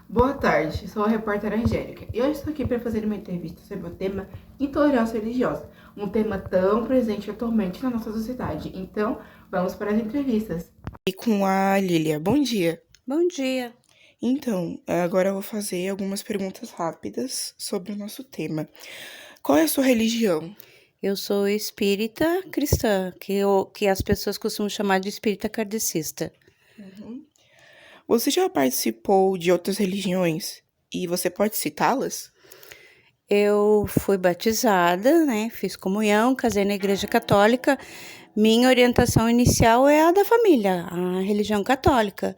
Boa tarde, sou a repórter Angélica e hoje estou aqui para fazer uma entrevista sobre o tema intolerância religiosa, um tema tão presente atualmente na nossa sociedade. Então, vamos para as entrevistas. E com a Lília, bom dia. Bom dia. Então, agora eu vou fazer algumas perguntas rápidas sobre o nosso tema. Qual é a sua religião? Eu sou espírita cristã, que as pessoas costumam chamar de espírita kardecista. Uhum. Você já participou de outras religiões e você pode citá-las? Eu fui batizada, né? Fiz comunhão, casei na igreja católica. Minha orientação inicial é a da família, a religião católica.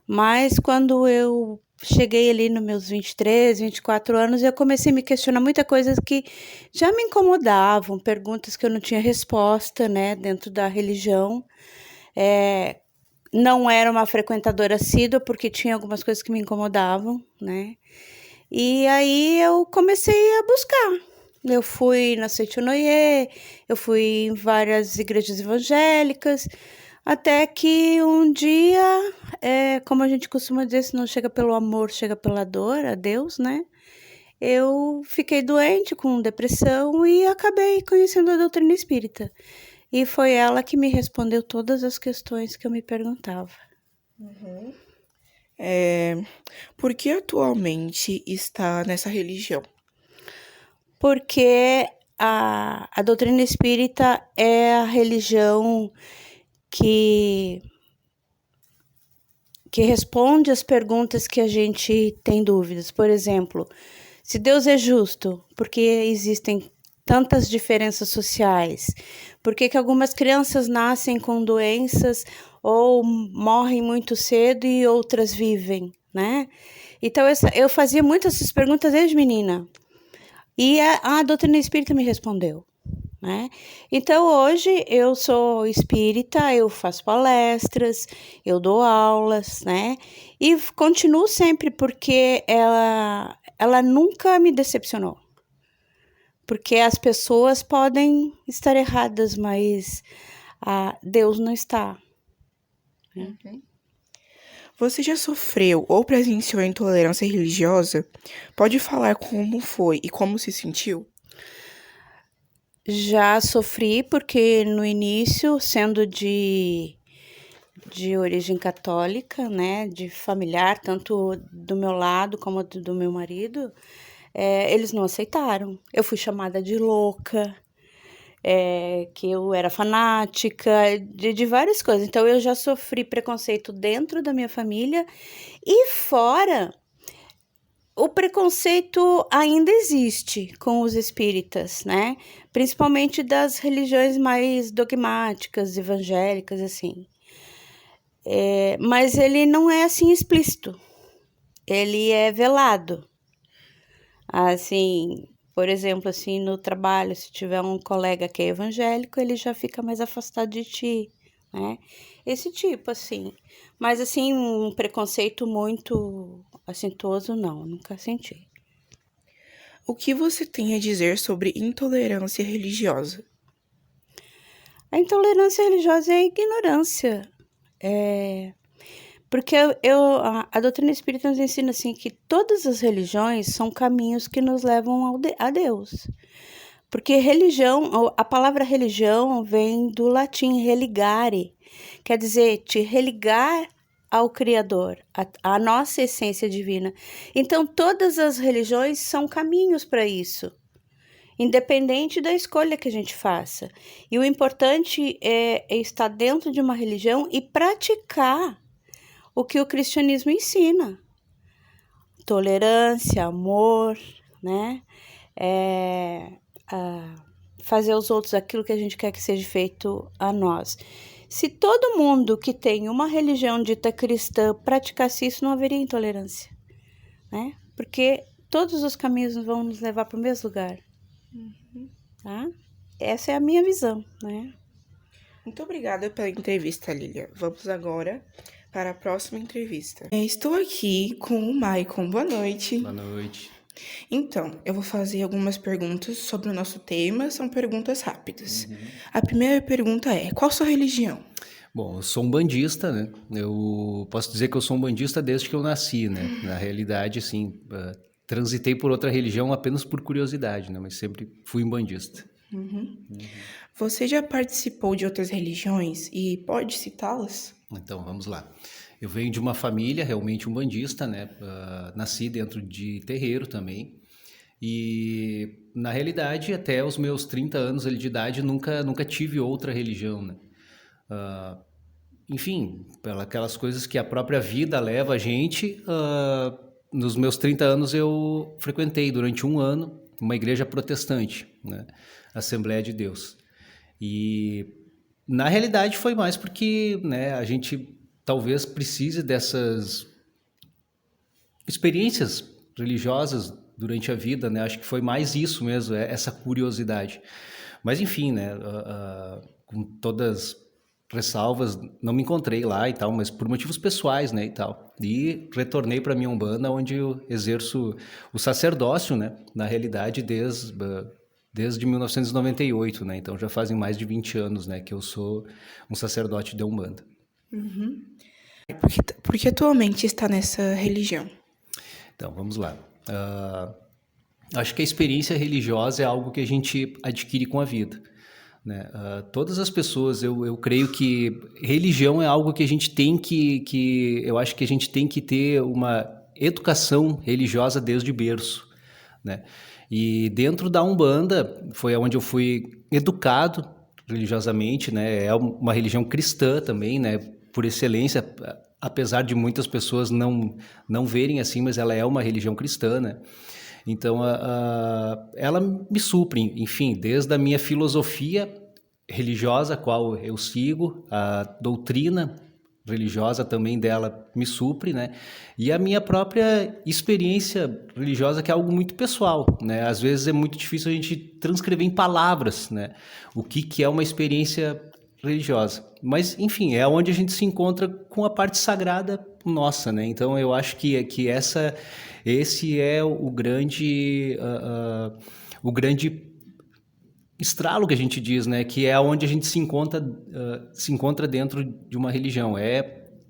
Mas quando eu cheguei ali nos meus 23, 24 anos, eu comecei a me questionar muitas coisas que já me incomodavam, perguntas que eu não tinha resposta, né, dentro da religião. Não era uma frequentadora assídua, porque tinha algumas coisas que me incomodavam, né? E aí eu comecei a buscar. Eu fui na Seitonoye, eu fui em várias igrejas evangélicas, até que um dia, como a gente costuma dizer, se não chega pelo amor, chega pela dor, a Deus, né? Eu fiquei doente com depressão e acabei conhecendo a doutrina espírita. E foi ela que me respondeu todas as questões que eu me perguntava. Uhum. É, por que atualmente está nessa religião? Porque a doutrina espírita é a religião que, que responde as perguntas que a gente tem dúvidas. Por exemplo, se Deus é justo, por que existem tantas diferenças sociais? Por que algumas crianças nascem com doenças ou morrem muito cedo e outras vivem, né? Então, eu fazia muitas essas perguntas desde menina. E a doutrina espírita me respondeu, né? Então, hoje eu sou espírita, eu faço palestras, eu dou aulas, né? E continuo sempre porque ela nunca me decepcionou. Porque as pessoas podem estar erradas, mas Deus não está. Né? Uhum. Você já sofreu ou presenciou intolerância religiosa? Pode falar como foi e como se sentiu? Já sofri porque no início, sendo de origem católica, né, de familiar, tanto do meu lado como do meu marido, eles não aceitaram. Eu fui chamada de louca, que eu era fanática, de várias coisas. Então, eu já sofri preconceito dentro da minha família e fora. O preconceito ainda existe com os espíritas, né? Principalmente das religiões mais dogmáticas, evangélicas, assim. Mas ele não é assim explícito, ele é velado. Assim, por exemplo, assim, no trabalho, se tiver um colega que é evangélico, ele já fica mais afastado de ti, né? Esse tipo, assim. Mas, assim, um preconceito muito assintoso, não, nunca senti. O que você tem a dizer sobre intolerância religiosa? A intolerância religiosa é a ignorância. É, porque a doutrina espírita nos ensina assim que todas as religiões são caminhos que nos levam a Deus. Porque religião, a palavra religião vem do latim religare, quer dizer te religar ao Criador, a nossa essência divina. Então, todas as religiões são caminhos para isso, independente da escolha que a gente faça. E o importante é estar dentro de uma religião e praticar o que o cristianismo ensina: tolerância, amor, né? É, fazer aos outros aquilo que a gente quer que seja feito a nós. Se todo mundo que tem uma religião dita cristã praticasse isso, não haveria intolerância, né? Porque todos os caminhos vão nos levar para o mesmo lugar, tá? Essa é a minha visão, né? Muito obrigada pela entrevista, Lilia. Vamos agora para a próxima entrevista. Estou aqui com o Maicon. Boa noite. Boa noite. Então, eu vou fazer algumas perguntas sobre o nosso tema, são perguntas rápidas. A primeira pergunta é: qual sua religião? Bom, eu sou um bandista, né? Eu posso dizer que eu sou um bandista desde que eu nasci, né? Na realidade, assim, transitei por outra religião apenas por curiosidade, né? Mas sempre fui um bandista. Você já participou de outras religiões e pode citá-las? Então, vamos lá. Eu venho de uma família realmente umbandista, né? Nasci dentro de terreiro também. E, na realidade, até os meus 30 anos ali de idade, nunca tive outra religião, né? Ah, Enfim, pelas coisas que a própria vida leva a gente, nos meus 30 anos eu frequentei durante um ano uma igreja protestante, né? Assembleia de Deus. E na realidade foi mais porque, né, a gente talvez precise dessas experiências religiosas durante a vida, né? Acho que foi mais isso mesmo, essa curiosidade. Mas enfim, né? Com todas ressalvas, não me encontrei lá e tal, mas por motivos pessoais, né, e tal. E retornei para minha Umbanda, onde eu exerço o sacerdócio, né, na realidade desde 1998, né? Então já fazem mais de 20 anos, né, que eu sou um sacerdote de Umbanda. Porque atualmente está nessa religião. Então, vamos lá. Acho que a experiência religiosa é algo que a gente adquire com a vida, né? Todas as pessoas, eu creio que religião é algo que a gente tem eu acho que a gente tem que ter uma educação religiosa desde berço, né? E dentro da Umbanda foi onde eu fui educado religiosamente, né? É uma religião cristã também, né? Por excelência, apesar de muitas pessoas não verem assim, mas ela é uma religião cristã, né? Então, ela me supre, enfim, desde a minha filosofia religiosa, a qual eu sigo, a doutrina religiosa também dela me supre, né? E a minha própria experiência religiosa, que é algo muito pessoal, né? Às vezes é muito difícil a gente transcrever em palavras, né? O que é uma experiência religiosa. Mas, enfim, é onde a gente se encontra com a parte sagrada nossa, né? Então, eu acho que esse é o grande estralo que a gente diz, né? Que é onde a gente se encontra dentro de uma religião. É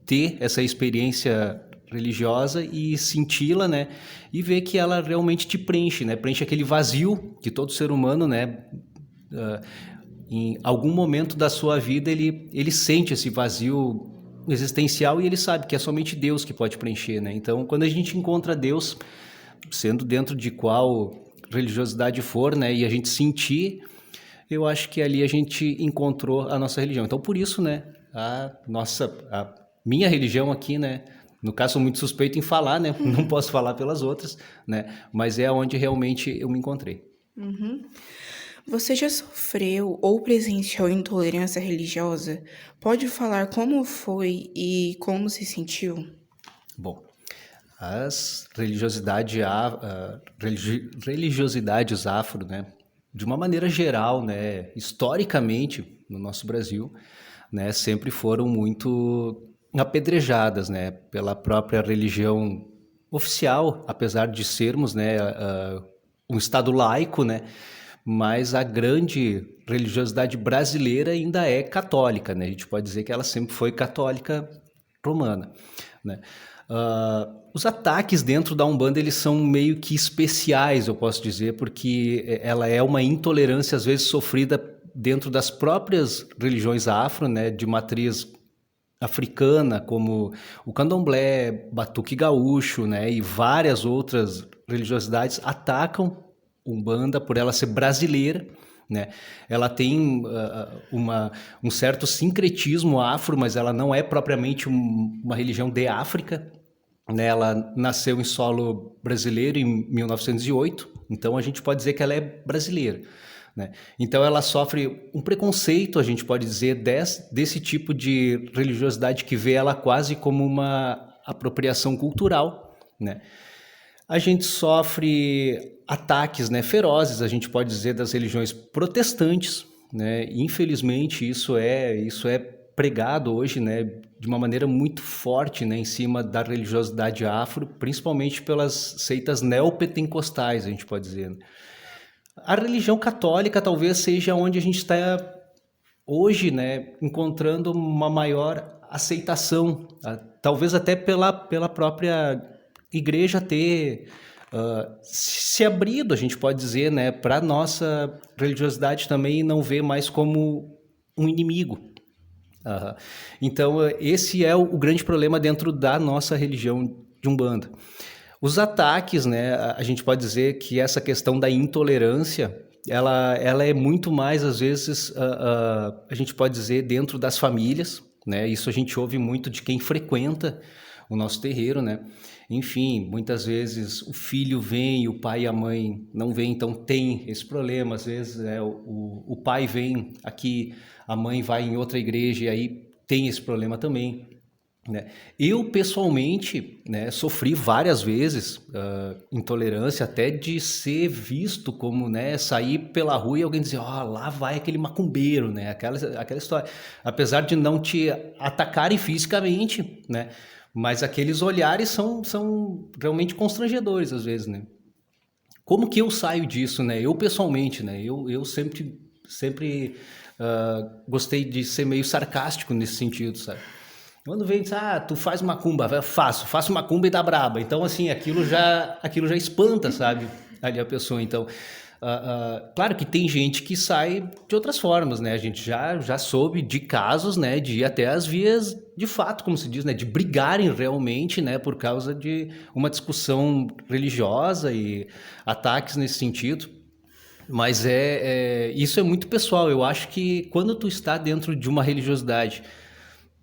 ter essa experiência religiosa e senti-la, né? E ver que ela realmente te preenche, né? Preenche aquele vazio que todo ser humano, né? Em algum momento da sua vida ele sente esse vazio existencial e ele sabe que é somente Deus que pode preencher, né? Então, quando a gente encontra Deus, sendo dentro de qual religiosidade for, né, e a gente sentir, eu acho que ali a gente encontrou a nossa religião. Então, por isso, né, a minha religião aqui, né, no caso, sou muito suspeito em falar, né, não posso falar pelas outras, né, mas é onde realmente eu me encontrei. Você já sofreu ou presenciou intolerância religiosa? Pode falar como foi e como se sentiu? Bom, as religiosidades afro, né, de uma maneira geral, né, historicamente no nosso Brasil, né, sempre foram muito apedrejadas, né, pela própria religião oficial, apesar de sermos, né, um estado laico, né, mas a grande religiosidade brasileira ainda é católica, né? A gente pode dizer que ela sempre foi católica romana, né? Os ataques dentro da Umbanda, eles são meio que especiais, eu posso dizer, porque ela é uma intolerância, às vezes, sofrida dentro das próprias religiões afro, né, de matriz africana, como o candomblé, batuque gaúcho, né, e várias outras religiosidades atacam Umbanda por ela ser brasileira, né? Ela tem um certo sincretismo afro, mas ela não é propriamente uma religião de África, né? Ela nasceu em solo brasileiro em 1908, então a gente pode dizer que ela é brasileira, né? Então ela sofre um preconceito, a gente pode dizer, desse tipo de religiosidade que vê ela quase como uma apropriação cultural, né? A gente sofre ataques, né, ferozes, a gente pode dizer, das religiões protestantes, né? Infelizmente isso é pregado hoje, né, de uma maneira muito forte, né, em cima da religiosidade afro, principalmente pelas seitas neopentecostais, a gente pode dizer, né? A religião católica talvez seja onde a gente está hoje, né, encontrando uma maior aceitação, talvez até pela própria igreja ter se abrido, a gente pode dizer, né, para a nossa religiosidade também, não ver mais como um inimigo. Então, esse é o grande problema dentro da nossa religião de Umbanda. Os ataques, né, a gente pode dizer que essa questão da intolerância, ela é muito mais, às vezes, a gente pode dizer, dentro das famílias, né? Isso a gente ouve muito de quem frequenta o nosso terreiro, né? Enfim, muitas vezes o filho vem e o pai e a mãe não vêm, então tem esse problema. Às vezes o pai vem aqui, a mãe vai em outra igreja e aí tem esse problema também. Né? Eu, pessoalmente, né, sofri várias vezes intolerância, até de ser visto como, né, sair pela rua e alguém dizer, lá vai aquele macumbeiro, né? Aquela história. Apesar de não te atacarem fisicamente, né? Mas aqueles olhares são realmente constrangedores às vezes, né? Como que eu saio disso, né? Eu, pessoalmente, né? Eu sempre gostei de ser meio sarcástico nesse sentido, sabe? Quando vem e diz, tu faz macumba, faço macumba e dá braba. Então, assim, aquilo já espanta, sabe, ali a pessoa. Então, claro que tem gente que sai de outras formas, né? A gente já soube de casos, né, de ir até as vias de fato, como se diz, né, de brigarem realmente, né, por causa de uma discussão religiosa e ataques nesse sentido. Mas isso é muito pessoal. Eu acho que quando tu está dentro de uma religiosidade,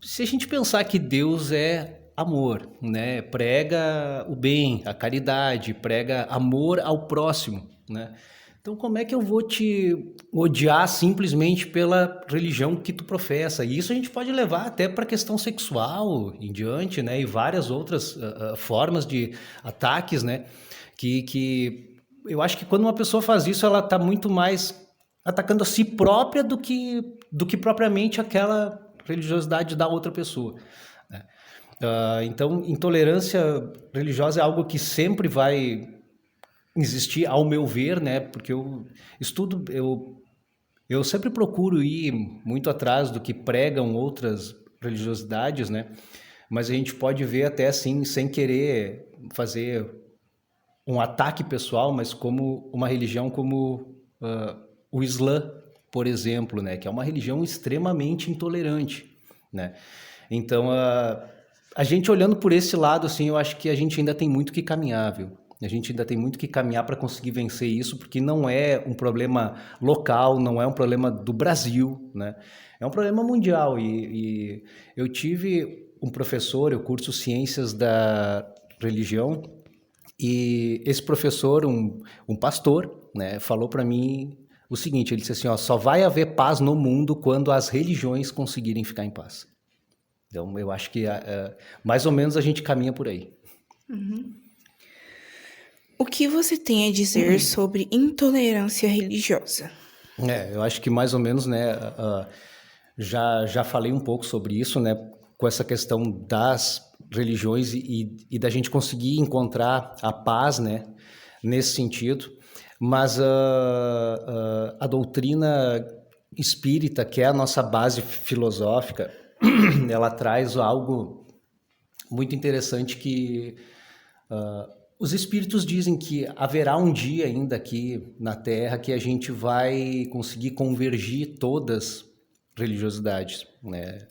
se a gente pensar que Deus é amor, né? Prega o bem, a caridade, prega amor ao próximo, né? Então, como é que eu vou te odiar simplesmente pela religião que tu professa? E isso a gente pode levar até para a questão sexual em diante, né? E várias outras formas de ataques, né? Que eu acho que quando uma pessoa faz isso, ela está muito mais atacando a si própria do que propriamente aquela religiosidade da outra pessoa, né? Então, intolerância religiosa é algo que sempre vai existir, ao meu ver, né? Porque eu sempre procuro ir muito atrás do que pregam outras religiosidades, né? Mas a gente pode ver até assim, sem querer fazer um ataque pessoal, mas como uma religião como o Islã, por exemplo, né, que é uma religião extremamente intolerante, né? Então, a gente olhando por esse lado, assim, eu acho que a gente ainda tem muito que caminhar, viu? A gente ainda tem muito que caminhar para conseguir vencer isso, porque não é um problema local, não é um problema do Brasil, né? É um problema mundial. E eu tive um professor, eu curso Ciências da Religião, e esse professor, um pastor, né, falou para mim o seguinte, ele disse assim, só vai haver paz no mundo quando as religiões conseguirem ficar em paz. Então, eu acho que mais ou menos a gente caminha por aí. Uhum. O que você tem a dizer sobre intolerância religiosa? Eu acho que mais ou menos, né, já falei um pouco sobre isso, né, com essa questão das religiões e da gente conseguir encontrar a paz, né, nesse sentido. Mas a doutrina espírita, que é a nossa base filosófica, ela traz algo muito interessante que os espíritos dizem que haverá um dia ainda aqui na Terra que a gente vai conseguir convergir todas religiosidades, né?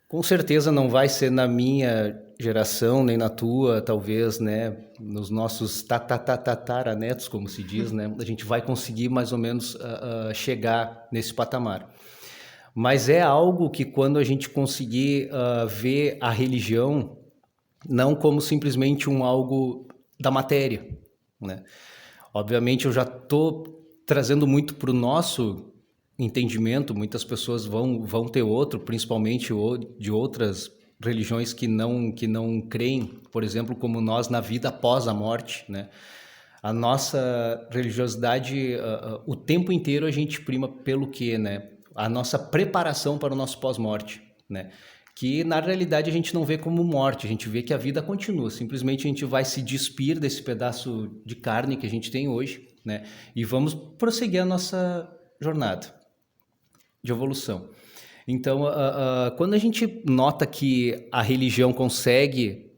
Com certeza não vai ser na minha geração, nem na tua, talvez, né? Nos nossos tataranetos, como se diz, né? A gente vai conseguir mais ou menos chegar nesse patamar. Mas é algo que quando a gente conseguir ver a religião não como simplesmente algo da matéria, né? Obviamente eu já estou trazendo muito para o nosso entendimento, muitas pessoas vão ter outro, principalmente de outras religiões que não creem, por exemplo, como nós, na vida após a morte, né? A nossa religiosidade, o tempo inteiro a gente prima pelo quê, né? A nossa preparação para o nosso pós-morte, né? Que na realidade a gente não vê como morte, a gente vê que a vida continua, simplesmente a gente vai se despir desse pedaço de carne que a gente tem hoje, né? E vamos prosseguir a nossa jornada. de evolução. Então, quando a gente nota que a religião consegue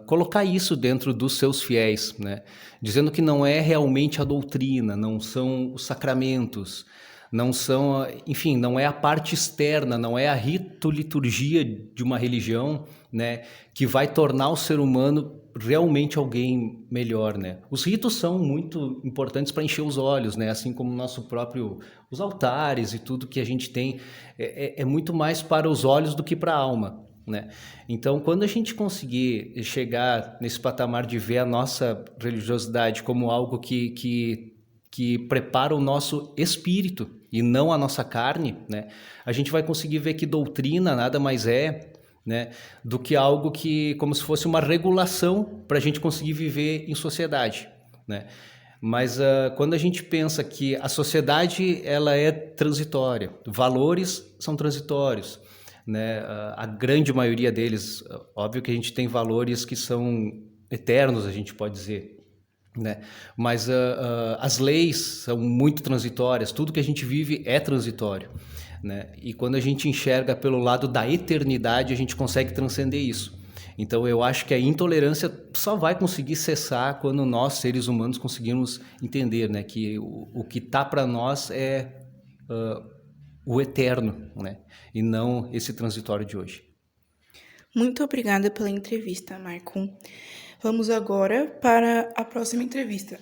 colocar isso dentro dos seus fiéis, né? Dizendo que não é realmente a doutrina, não são os sacramentos, não são, enfim, não é a parte externa, não é a liturgia de uma religião, né, que vai tornar o ser humano realmente alguém melhor, né? Os ritos são muito importantes para encher os olhos, né? Assim como o nosso próprio, os altares e tudo que a gente tem é muito mais para os olhos do que para a alma, né? Então, quando a gente conseguir chegar nesse patamar de ver a nossa religiosidade como algo que prepara o nosso espírito e não a nossa carne, né? A gente vai conseguir ver que doutrina nada mais é, né, do que algo que, como se fosse uma regulação para a gente conseguir viver em sociedade, né? Mas quando a gente pensa que a sociedade ela é transitória, valores são transitórios, né? A grande maioria deles, óbvio que a gente tem valores que são eternos, a gente pode dizer, né? Mas as leis são muito transitórias, tudo que a gente vive é transitório, né? E quando a gente enxerga pelo lado da eternidade, a gente consegue transcender isso. Então eu acho que a intolerância só vai conseguir cessar quando nós, seres humanos, conseguirmos entender, né, que o que está para nós é o eterno, né, e não esse transitório de hoje. Muito obrigada pela entrevista, Marco. Vamos agora para a próxima entrevista.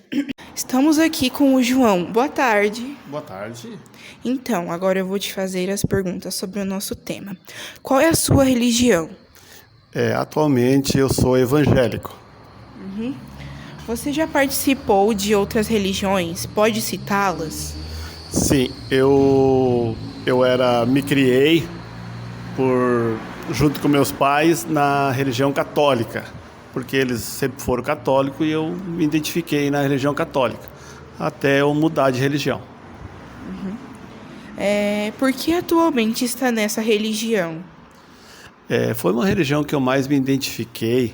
Estamos aqui com o João. Boa tarde. Boa tarde. Então, agora eu vou te fazer as perguntas sobre o nosso tema. Qual é a sua religião? Atualmente eu sou evangélico. Você já participou de outras religiões? Pode citá-las? Sim, eu me criei junto com meus pais na religião católica, porque eles sempre foram católicos e eu me identifiquei na religião católica, até eu mudar de religião. Por que atualmente está nessa religião? Foi uma religião que eu mais me identifiquei,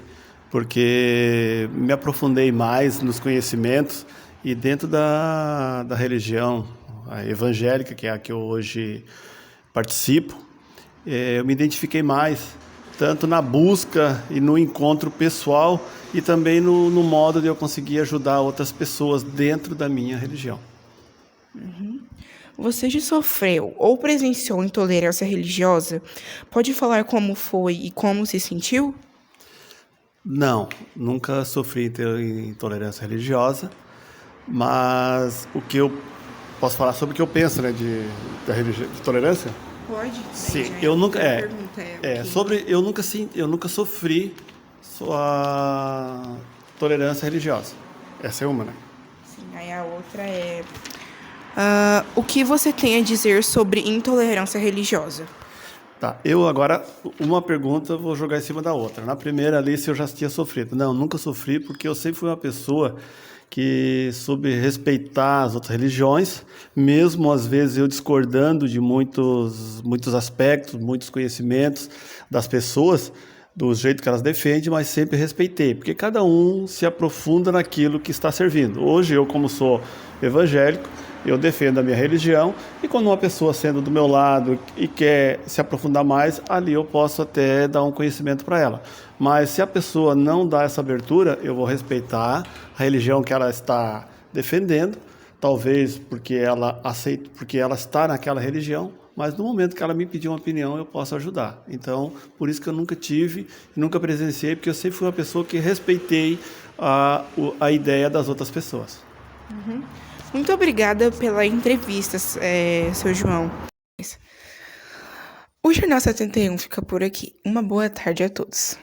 porque me aprofundei mais nos conhecimentos e dentro da religião a evangélica, que é a que eu hoje participo, eu me identifiquei mais, tanto na busca e no encontro pessoal e também no modo de eu conseguir ajudar outras pessoas dentro da minha religião. Você já sofreu ou presenciou intolerância religiosa? Pode falar como foi e como se sentiu? Não, nunca sofri intolerância religiosa, mas o que eu posso falar sobre o que eu penso, né, de tolerância? Pode. Sim, eu nunca eu nunca sofri a tolerância religiosa. Essa é uma, né? Sim, aí a outra é o que você tem a dizer sobre intolerância religiosa? Tá, eu agora, uma pergunta, vou jogar em cima da outra. Na primeira ali, se eu já tinha sofrido. Não, nunca sofri, porque eu sempre fui uma pessoa que soube respeitar as outras religiões, mesmo às vezes eu discordando de muitos aspectos, muitos conhecimentos das pessoas, do jeito que elas defendem, mas sempre respeitei, porque cada um se aprofunda naquilo que está servindo. Hoje, eu como sou evangélico, eu defendo a minha religião, e quando uma pessoa sendo do meu lado e quer se aprofundar mais, ali eu posso até dar um conhecimento para ela. Mas se a pessoa não dá essa abertura, eu vou respeitar a religião que ela está defendendo, talvez porque ela aceita, porque ela está naquela religião, mas no momento que ela me pedir uma opinião, eu posso ajudar. Então, por isso que eu nunca tive, nunca presenciei, porque eu sempre fui uma pessoa que respeitei a ideia das outras pessoas. Muito obrigada pela entrevista, seu João. O Jornal 71 fica por aqui. Uma boa tarde a todos.